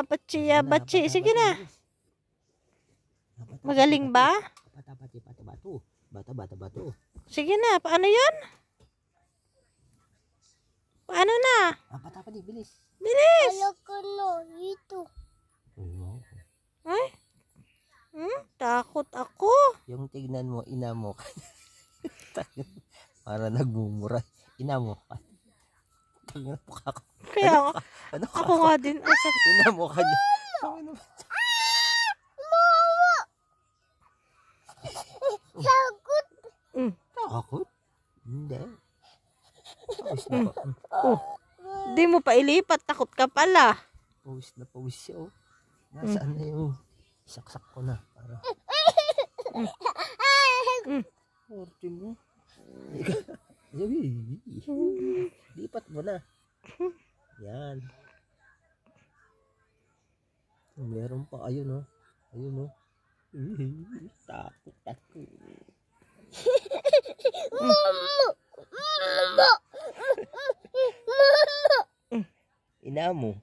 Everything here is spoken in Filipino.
Pachiya, bachi. Sige na. Magaling ba? Bata. Sige na. Paano yun? Paano na? Bata, bilis. Bilis. Ayoko no, ito. Ay? Takot ako. Yung tignan mo, ina mo. Para nagmumura. Ina mo. Kaya ako nga din. Ina mo ka niya. Sagot. Takot? Hindi. Di mo pa ilipat. Takot ka pala. Pawis siya. Nasaan na yung saksak ko na. Para. Orte mo. Lipat mo na. Yan. Meron pa. Ayun. Takot. Ina mo.